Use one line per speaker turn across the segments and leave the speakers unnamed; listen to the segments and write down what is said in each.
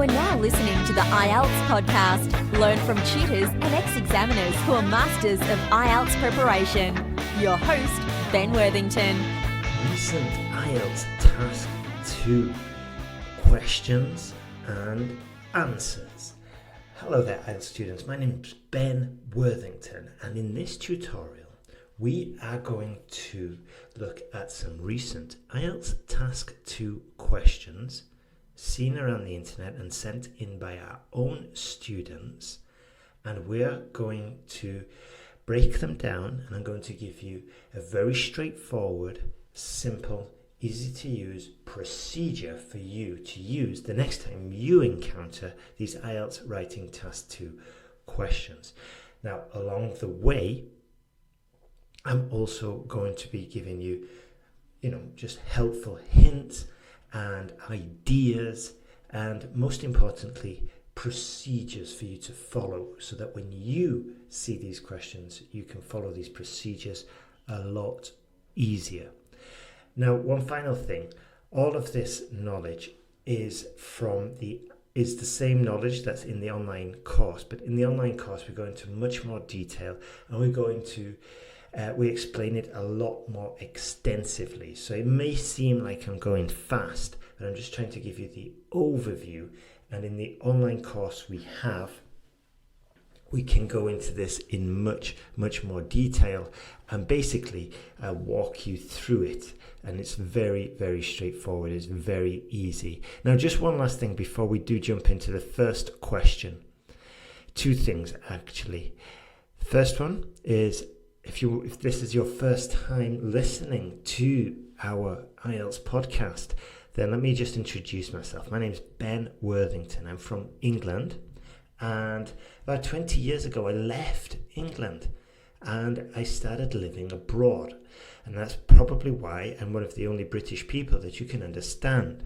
are now listening to the IELTS podcast. Learn from tutors and ex-examiners who are masters of IELTS preparation. Your host, Ben Worthington.
Recent IELTS Task 2 Questions and Answers. Hello there, IELTS students. My name is Ben Worthington, and in this tutorial, we are going to look at some recent IELTS Task 2 questions seen around the internet and sent in by our own students, and we're going to break them down, and I'm going to give you a very straightforward, simple, easy to use procedure for you to use the next time you encounter these IELTS Writing Task 2 questions. Now, along the way, I'm also going to be giving you, just helpful hints and ideas, and most importantly, procedures for you to follow, so that when you see these questions, you can follow these procedures a lot easier. Now, one final thing, all of this knowledge is the same knowledge that's in the online course, but in the online course we go into much more detail, and we explain it a lot more extensively. So it may seem like I'm going fast, but I'm just trying to give you the overview. And in the online course we can go into this in much, much more detail and basically walk you through it. And it's very, very straightforward. It's very easy. Now, just one last thing before we do jump into the first question. Two things, actually. First one is, if this is your first time listening to our IELTS podcast, then let me just introduce myself. My name is Ben Worthington. I'm from England, and about 20 years ago I left England and I started living abroad. And that's probably why I'm one of the only British people that you can understand.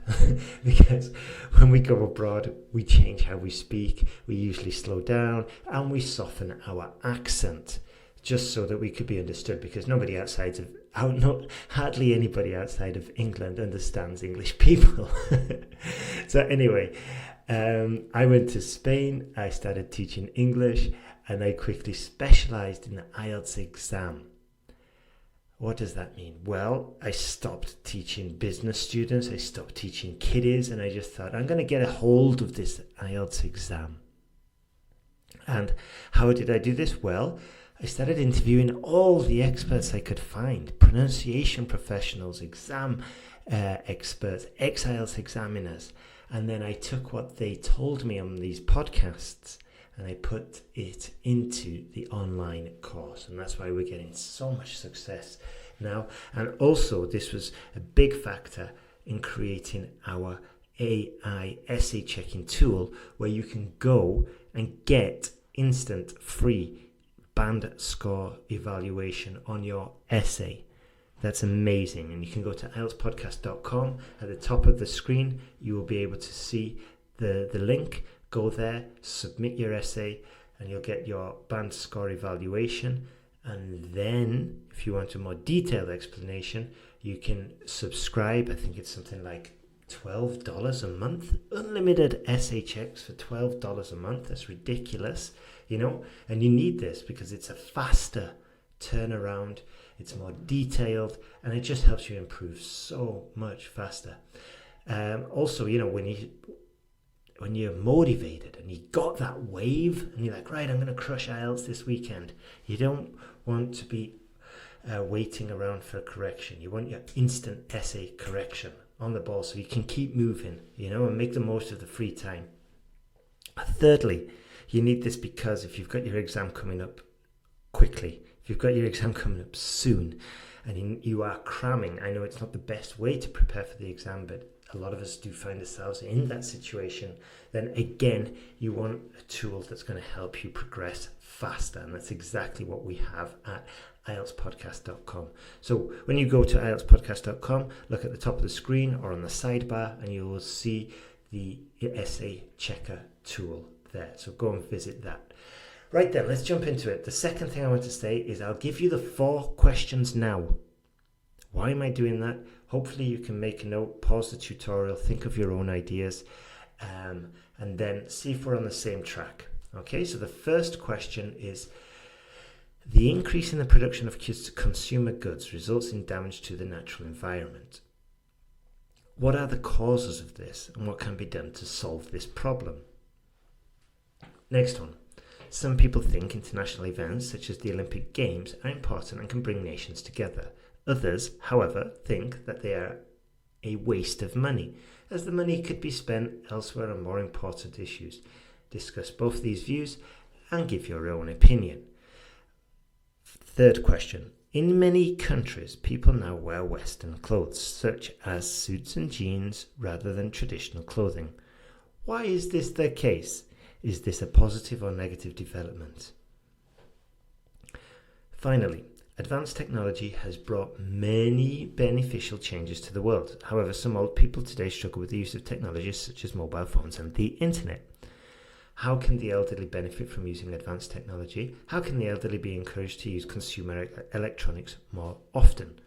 Because when we go abroad, we change how we speak, we usually slow down, and we soften our accent, just so that we could be understood, because hardly anybody outside of England understands English people. So anyway, I went to Spain, I started teaching English, and I quickly specialized in the IELTS exam. What does that mean? Well, I stopped teaching business students, I stopped teaching kiddies, and I just thought, I'm going to get a hold of this IELTS exam. And how did I do this? Well, I started interviewing all the experts I could find, pronunciation professionals, exam experts, ex-IELTS examiners, and then I took what they told me on these podcasts and I put it into the online course, and that's why we're getting so much success now. And also, this was a big factor in creating our AI essay checking tool, where you can go and get instant free band score evaluation on your essay. That's amazing. And you can go to IELTSPodcast.com. At the top of the screen, you will be able to see the link. Go there, submit your essay, and you'll get your band score evaluation. And then, if you want a more detailed explanation, you can subscribe. I think it's something like $12 a month. Unlimited essay checks for $12 a month. That's ridiculous. And you need this because it's a faster turnaround, it's more detailed, and it just helps you improve so much faster. Also, when you're motivated and you got that wave and you're like, right, I'm going to crush IELTS this weekend, you don't want to be waiting around for correction. You want your instant essay correction on the ball so you can keep moving, and make the most of the free time. Thirdly, you need this because if you've got your exam coming up quickly, if you've got your exam coming up soon, and you are cramming, I know it's not the best way to prepare for the exam, but a lot of us do find ourselves in that situation, then again, you want a tool that's going to help you progress faster, and that's exactly what we have at IELTSPodcast.com. So when you go to IELTSPodcast.com, look at the top of the screen or on the sidebar, and you will see the essay checker tool there. So go and visit that. Right then, let's jump into it. The second thing I want to say is I'll give you the 4 questions now. Why am I doing that? Hopefully you can make a note, pause the tutorial, think of your own ideas. and then see if we're on the same track. Okay, so the first question is, the increase in the production of consumer goods results in damage to the natural environment. What are the causes of this, and what can be done to solve this problem? Next one. Some people think international events such as the Olympic Games are important and can bring nations together. Others, however, think that they are a waste of money, as the money could be spent elsewhere on more important issues. Discuss both these views and give your own opinion. Third question. In many countries, people now wear Western clothes, such as suits and jeans, rather than traditional clothing. Why is this the case? Is this a positive or negative development? Finally, advanced technology has brought many beneficial changes to the world. However, some old people today struggle with the use of technologies such as mobile phones and the internet. How can the elderly benefit from using advanced technology? How can the elderly be encouraged to use consumer electronics more often?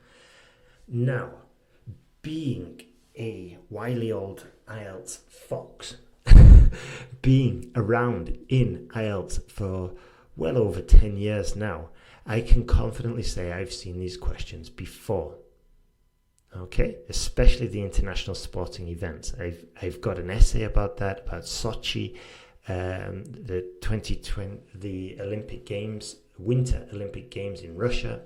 Now, being a wily old IELTS fox, being around in IELTS for well over 10 years now, I can confidently say I've seen these questions before. Okay, especially the international sporting events. I've got an essay about that, about Sochi, the 2020, the Olympic Games, Winter Olympic Games in Russia.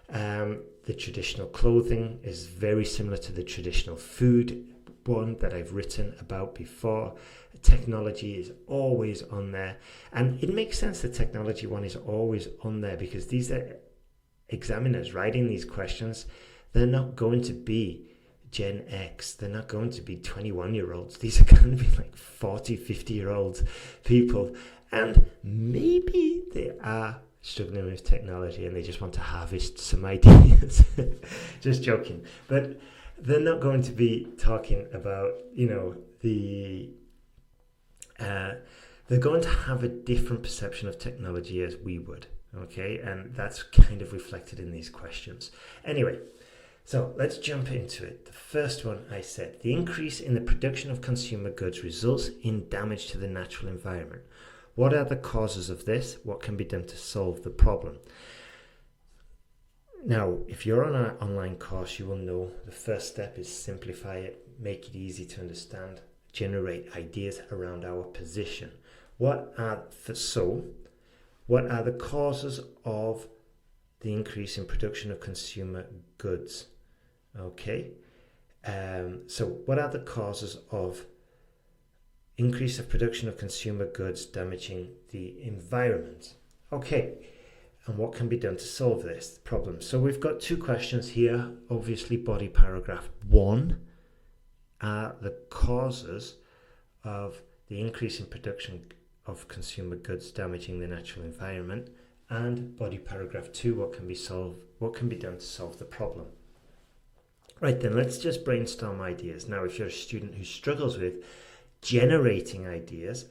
The traditional clothing is very similar to the traditional food one that I've written about before. Technology is always on there, and it makes sense that technology one is always on there because these are examiners writing these questions. They're not going to be Gen X, they're not going to be 21-year-olds. These are going to be like 40, 50-year-old people, and maybe they are struggling with technology and they just want to harvest some ideas. Just joking. But they're not going to be talking about, they're going to have a different perception of technology as we would, okay? And that's kind of reflected in these questions. Anyway, so let's jump into it. The first one I said, the increase in the production of consumer goods results in damage to the natural environment. What are the causes of this? What can be done to solve the problem? Now, if you're on an online course, you will know the first step is simplify it, make it easy to understand, generate ideas around our position. What are the causes of the increase in production of consumer goods? Okay, so what are the causes of increase of production of consumer goods damaging the environment? Okay, and what can be done to solve this problem? So we've got two questions here. Obviously, body paragraph 1 are the causes of the increase in production of consumer goods damaging the natural environment, and body paragraph 2, what can be done to solve the problem? Right then, let's just brainstorm ideas. Now, if you're a student who struggles with generating ideas,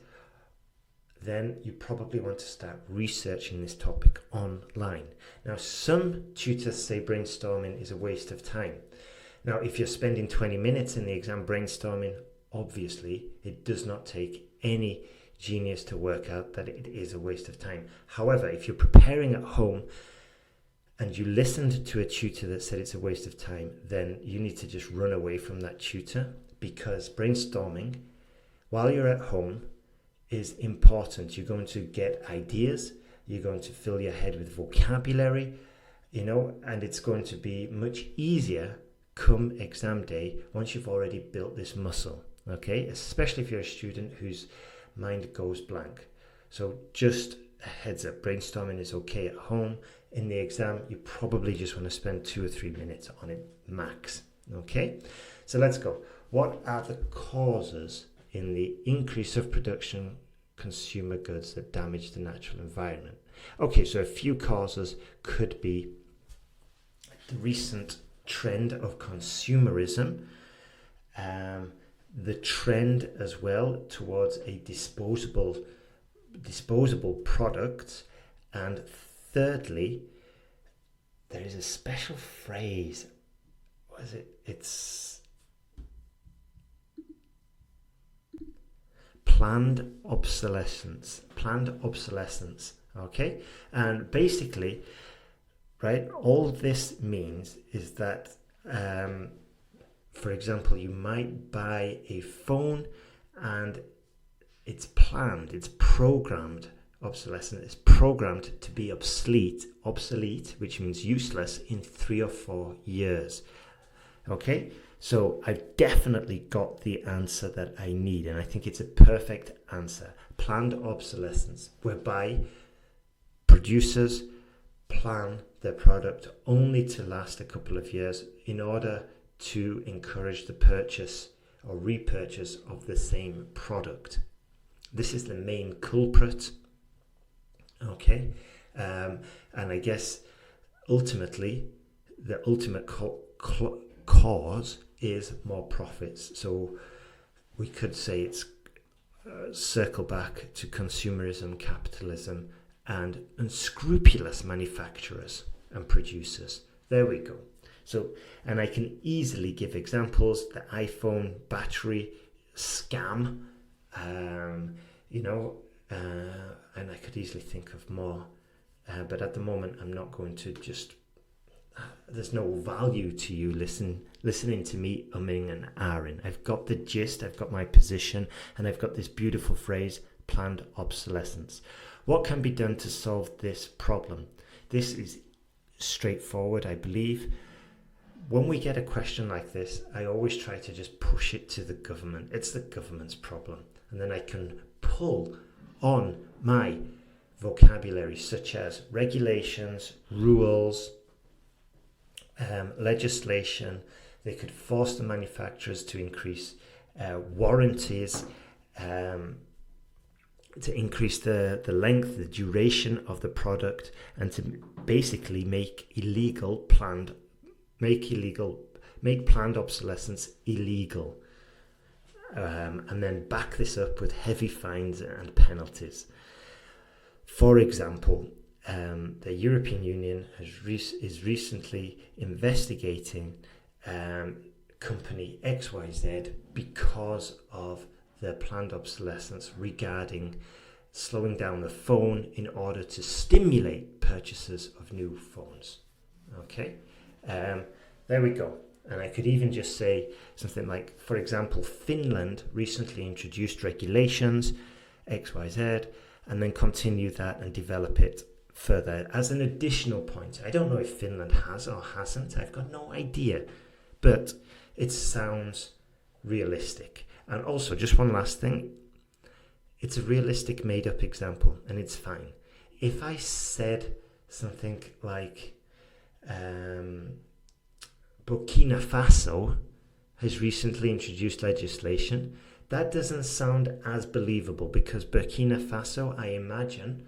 then you probably want to start researching this topic online. Now, some tutors say brainstorming is a waste of time. Now, if you're spending 20 minutes in the exam brainstorming, obviously it does not take any genius to work out that it is a waste of time. However, if you're preparing at home and you listened to a tutor that said it's a waste of time, then you need to just run away from that tutor, because brainstorming while you're at home is important. You're going to get ideas, you're going to fill your head with vocabulary, and it's going to be much easier come exam day once you've already built this muscle, okay? Especially if you're a student whose mind goes blank. So just a heads up, brainstorming is okay at home. In the exam, you probably just want to spend 2 or 3 minutes on it max, okay? So let's go. What are the causes in the increase of production consumer goods that damage the natural environment? Okay, so a few causes could be the recent trend of consumerism, the trend as well towards a disposable products, and thirdly, there is a special phrase. What is it? planned obsolescence. Okay, and basically, right, all this means is that, for example, you might buy a phone and it's planned, it's programmed obsolescence. It's programmed to be obsolete, which means useless, in 3 or 4 years. Okay, so I've definitely got the answer that I need, and I think it's a perfect answer. Planned obsolescence, whereby producers plan their product only to last a couple of years in order to encourage the purchase or repurchase of the same product. This is the main culprit. Okay, and I guess ultimately the ultimate cause is more profits. So we could say it's circle back to consumerism, capitalism, and unscrupulous manufacturers and producers. There we go. So, and I can easily give examples: the iPhone battery scam, and I could easily think of more, but at the moment I'm not going to just, there's no value to you listening to me umming and ahhing. I've got the gist, I've got my position, and I've got this beautiful phrase, planned obsolescence. What can be done to solve this problem? This is straightforward, I believe. When we get a question like this, I always try to just push it to the government. It's the government's problem. And then I can pull on my vocabulary, such as regulations, rules, legislation. They could force the manufacturers to increase warranties, to increase the length, the duration of the product, and to basically make planned obsolescence illegal, and then back this up with heavy fines and penalties. For example, the European Union is recently investigating company XYZ because of their planned obsolescence regarding slowing down the phone in order to stimulate purchases of new phones. Okay, there we go. And I could even just say something like, for example, Finland recently introduced regulations XYZ, and then continue that and develop it further as an additional point. I don't know if Finland has or hasn't, I've got no idea, but it sounds realistic. And also, just one last thing, it's a realistic made-up example, and it's fine. If I said something like, Burkina Faso has recently introduced legislation, that doesn't sound as believable, because Burkina Faso, I imagine,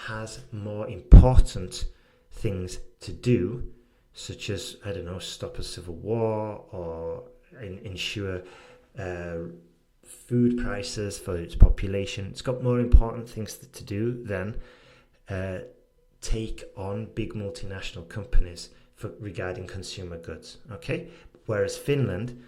has more important things to do, such as, I don't know, stop a civil war or ensure food prices for its population. It's got more important things to do than take on big multinational companies regarding consumer goods. Okay, whereas Finland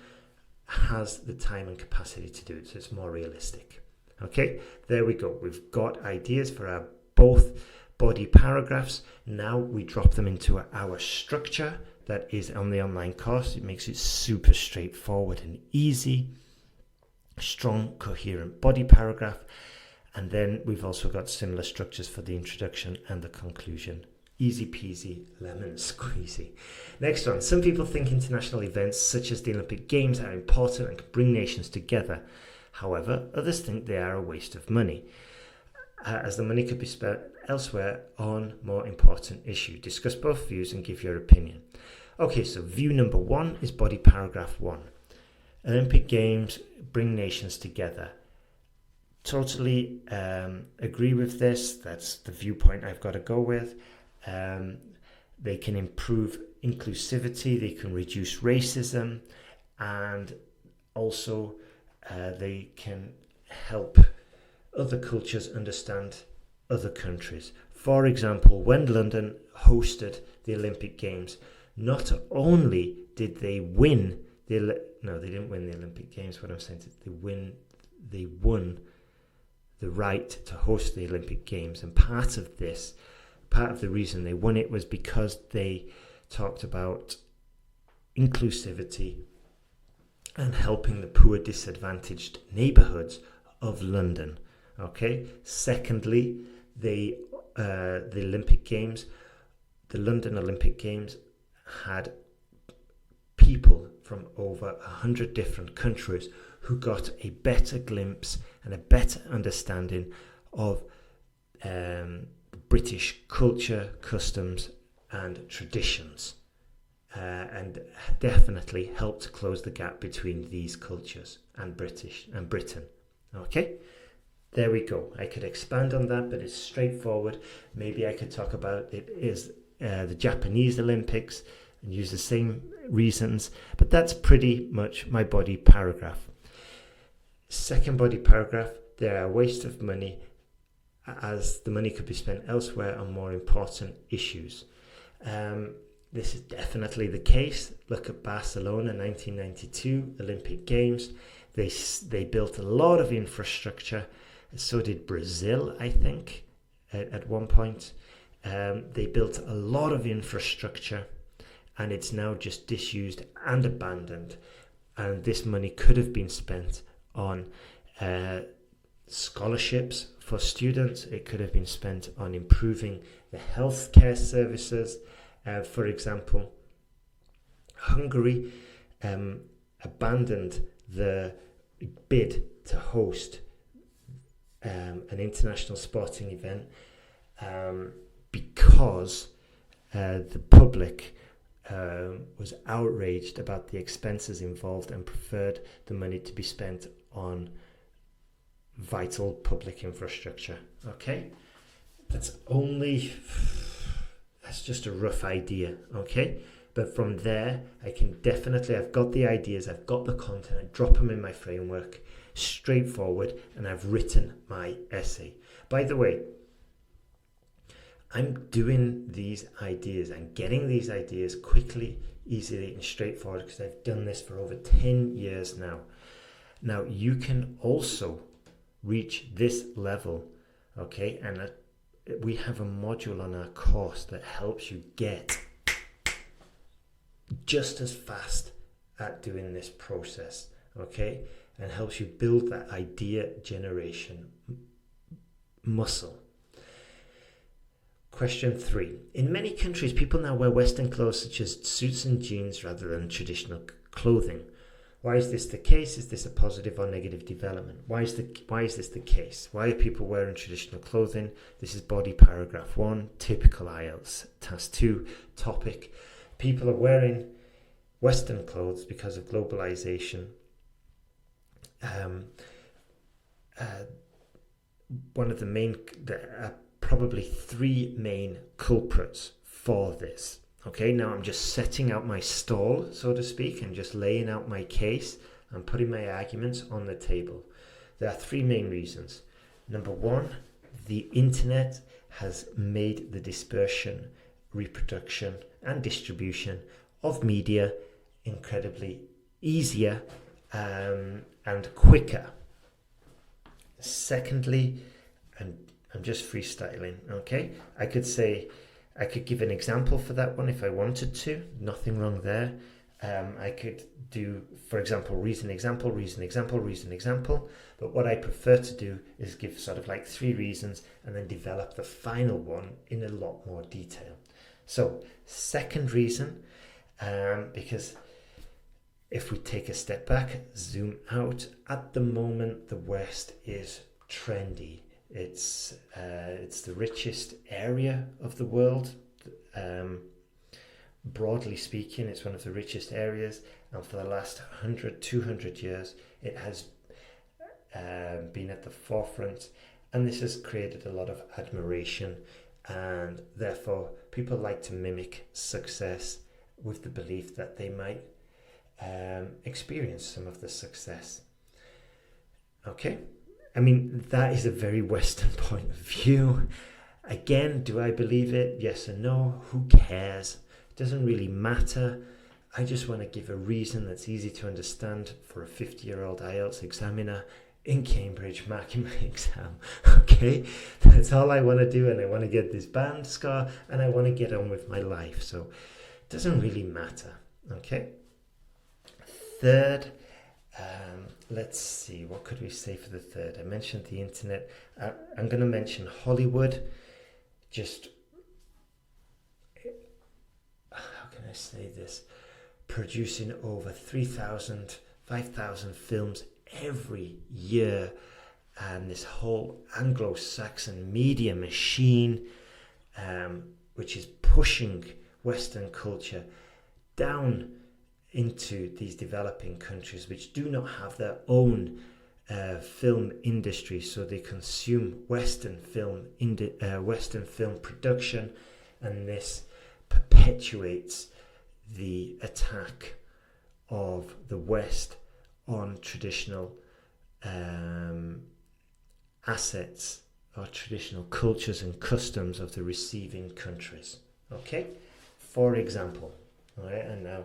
has the time and capacity to do it, so it's more realistic. Okay, there we go. We've got ideas for our both body paragraphs. Now we drop them into our structure that is on the online course. It makes it super straightforward and easy. Strong, coherent body paragraph. And then we've also got similar structures for the introduction and the conclusion. Easy peasy, lemon squeezy. Next one. Some people think international events such as the Olympic Games are important and can bring nations together. However, others think they are a waste of money, as the money could be spent elsewhere on more important issue. Discuss both views and give your opinion. Okay, so view number 1 is body paragraph 1. Olympic Games bring nations together. Totally agree with this. That's the viewpoint I've got to go with. They can improve inclusivity, they can reduce racism, and also they can help other cultures understand other countries. For example, when London hosted the Olympic Games, not only did they win they didn't win the Olympic Games. What I'm saying is they won the right to host the Olympic Games. And part of the reason they won it was because they talked about inclusivity and helping the poor, disadvantaged neighbourhoods of London. Okay. Secondly, the Olympic Games, the London Olympic Games, had people from over 100 different countries who got a better glimpse and a better understanding of British culture, customs and traditions, and definitely helped close the gap between these cultures and Britain. Okay, there we go. I could expand on that, but it's straightforward. Maybe I could talk about it is the Japanese Olympics and use the same reasons, but that's pretty much my body paragraph. Second body paragraph, they're a waste of money, as the money could be spent elsewhere on more important issues. This is definitely the case. Look at Barcelona 1992 Olympic Games. They built a lot of infrastructure. So did Brazil, I think, at one point. They built a lot of infrastructure, and it's now just disused and abandoned. And this money could have been spent on scholarships for students. It could have been spent on improving the healthcare services. For example, Hungary abandoned the bid to host an international sporting event because the public was outraged about the expenses involved and preferred the money to be spent on vital public infrastructure. Okay, that's just a rough idea. Okay, but from there I've got the ideas, I've got the content, I drop them in my framework, straightforward, and I've written my essay. By the way, I'm doing these ideas, I'm getting these ideas quickly, easily and straightforward because I've done this for over 10 years now. Now you can also reach this level, okay, and we have a module on our course that helps you get just as fast at doing this process, okay, and helps you build that idea generation muscle. Question 3. In many countries, people now wear Western clothes such as suits and jeans rather than traditional clothing. Why is this the case? Is this a positive or negative development? Why is this the case? Why are people wearing traditional clothing? This is body paragraph 1, typical IELTS. Task 2, topic. People are wearing Western clothes because of globalization. One of the main, probably 3 main culprits for this. Okay, now I'm just setting out my stall, so to speak, and just laying out my case and putting my arguments on the table. There are 3 main reasons. Number 1, the internet has made the dispersion, reproduction, and distribution of media incredibly easier and quicker. Secondly, and I'm just freestyling, okay? I could give an example for that one if I wanted to. Nothing wrong there. I could do, for example, reason, example. But what I prefer to do is give sort of like 3 reasons and then develop the final one in a lot more detail. So, second reason, because if we take a step back, zoom out, at the moment the West is trendy. It's the richest area of the world. Broadly speaking, it's one of the richest areas, and for the last 100, 200 years, it has been at the forefront, and this has created a lot of admiration, and therefore people like to mimic success with the belief that they might experience some of the success. Okay? I mean, that is a very Western point of view. Again, do I believe it? Yes or no? Who cares? It doesn't really matter. I just want to give a reason that's easy to understand for a 50-year-old IELTS examiner. in Cambridge marking my exam. Okay, that's all I want to do, and I want to get this band score, and I want to get on with my life. So it doesn't really matter. Okay. Third, let's see, what could we say for the third? I mentioned the internet. I'm going to mention Hollywood. Just, how can I say this? Producing over 3,000, 5,000 films every year, and this whole Anglo-Saxon media machine, which is pushing Western culture down into these developing countries which do not have their own film industry, so they consume Western film production, and this perpetuates the attack of the West on traditional assets or traditional cultures and customs of the receiving countries. Okay, for example, all right, and now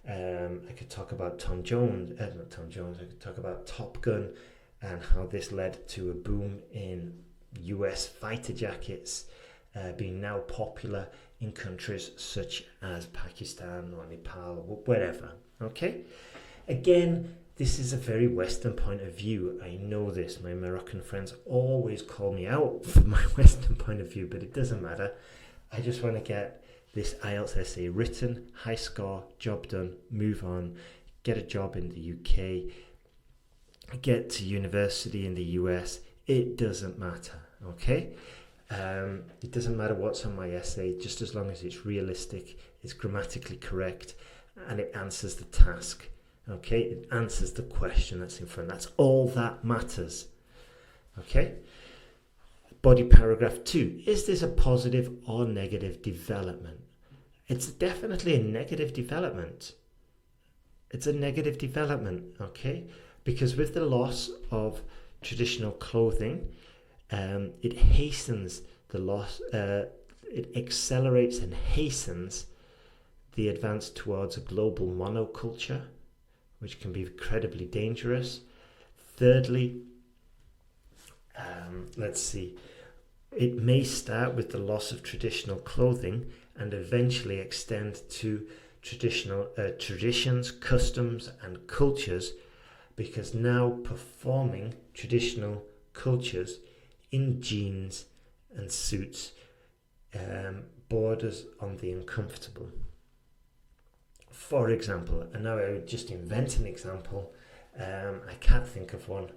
I could talk about I could talk about Top Gun and how this led to a boom in US fighter jackets being now popular in countries such as Pakistan or Nepal or wherever. Okay, again, this is a very Western point of view. I know this. My Moroccan friends always call me out for my Western point of view, but it doesn't matter. I just want to get this IELTS essay written, high score, job done, move on, get a job in the UK, get to university in the US. It doesn't matter, okay? It doesn't matter what's on my essay, just as long as it's realistic, it's grammatically correct, and it answers the task, okay? It answers the question that's in front. That's all that matters, okay? Body paragraph 2. Is this a positive or negative development? It's definitely a negative development. It's a negative development, okay? Because with the loss of traditional clothing, it hastens the loss, it accelerates and hastens the advance towards a global monoculture, which can be incredibly dangerous. Thirdly, let's see, it may start with the loss of traditional clothing and eventually extend to traditional traditions, customs and cultures, because now performing traditional cultures in jeans and suits borders on the uncomfortable. For example, and now I would just invent an example, I can't think of one.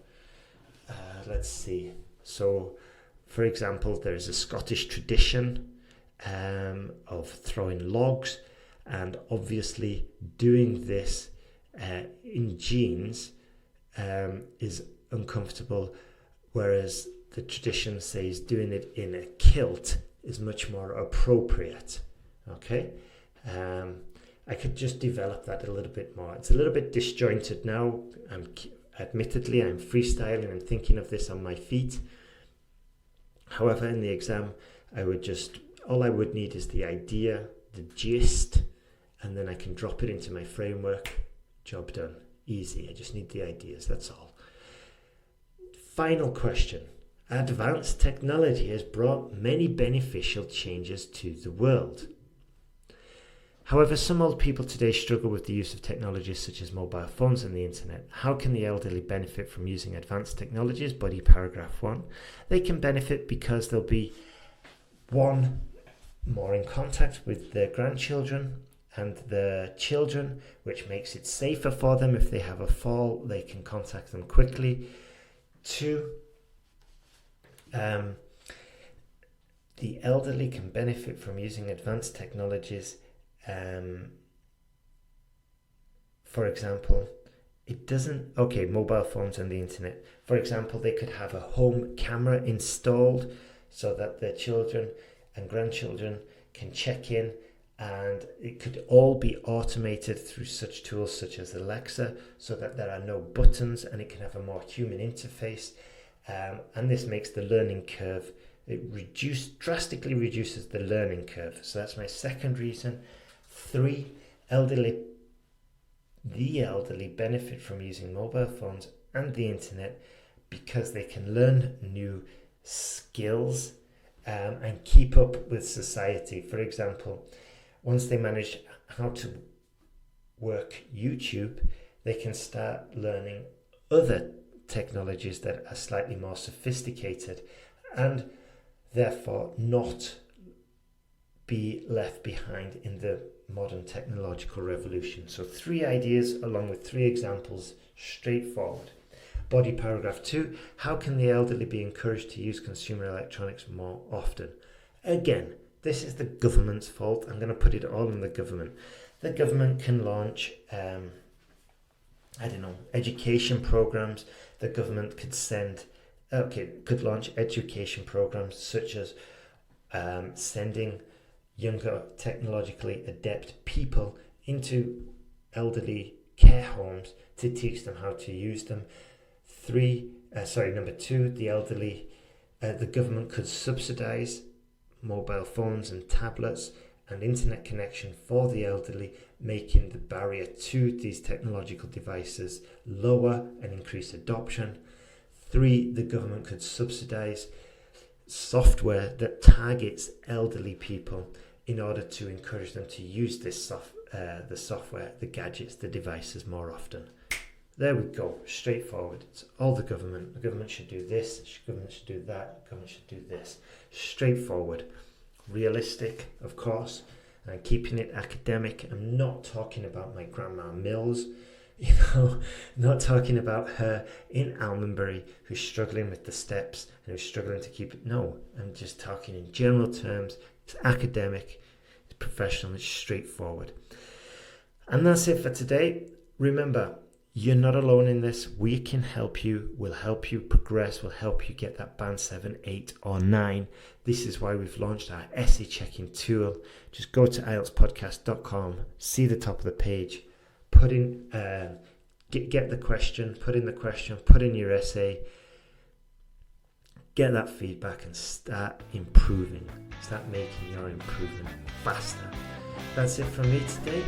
Let's see. So, for example, there's a Scottish tradition of throwing logs, and obviously doing this in jeans is uncomfortable, whereas the tradition says doing it in a kilt is much more appropriate. Okay, I could just develop that a little bit more. It's a little bit disjointed now. Admittedly, I'm freestyling and thinking of this on my feet. However, in the exam, all I would need is the idea, the gist, and then I can drop it into my framework. Job done. Easy. I just need the ideas. That's all. Final question. Advanced technology has brought many beneficial changes to the world. However, some old people today struggle with the use of technologies such as mobile phones and the internet. How can the elderly benefit from using advanced technologies? Body paragraph 1. They can benefit because they'll be, 1, more in contact with their grandchildren and their children, which makes it safer for them. If they have a fall, they can contact them quickly. 2, the elderly can benefit from using advanced technologies. For example, mobile phones and the internet. For example, they could have a home camera installed so that their children and grandchildren can check in, and it could all be automated through such tools such as Alexa, so that there are no buttons and it can have a more human interface. And this makes the learning curve, drastically reduces the learning curve. So that's my second reason. 3, the elderly benefit from using mobile phones and the internet because they can learn new skills and keep up with society. For example, once they manage how to work YouTube, they can start learning other technologies that are slightly more sophisticated and therefore not be left behind in the modern technological revolution. So 3 ideas along with 3 examples, straightforward. Body paragraph 2, how can the elderly be encouraged to use consumer electronics more often? Again, this is the government's fault. I'm going to put it all on the government. The government can launch, education programs. The government could launch education programs such as sending younger technologically adept people into elderly care homes to teach them how to use them. Number 2, the government could subsidize mobile phones and tablets and internet connection for the elderly, making the barrier to these technological devices lower and increase adoption. 3, the government could subsidize software that targets elderly people in order to encourage them to use this the software, the gadgets, the devices more often. There we go, straightforward. It's all the government. The government should do this, the government should do that, the government should do this. Straightforward. Realistic, of course, and keeping it academic. I'm not talking about my grandma Mills, not talking about her in Almondbury who's struggling with the steps and who's struggling to keep it. No, I'm just talking in general terms. It's academic, it's professional, it's straightforward. And that's it for today. Remember, you're not alone in this. We can help you. We'll help you progress. We'll help you get that band 7, 8 or 9. This is why we've launched our essay checking tool. Just go to IELTSPodcast.com, see the top of the page, put in, get the question, put in the question, put in your essay, get that feedback and start improving. Start making your improvement faster. That's it from me today.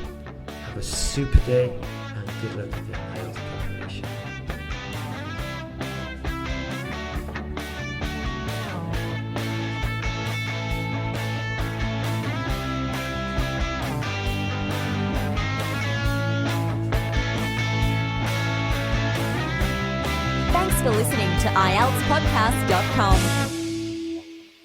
Have a super day and good luck with your IELTS preparation.
Thanks for listening to IELTSPodcast.com.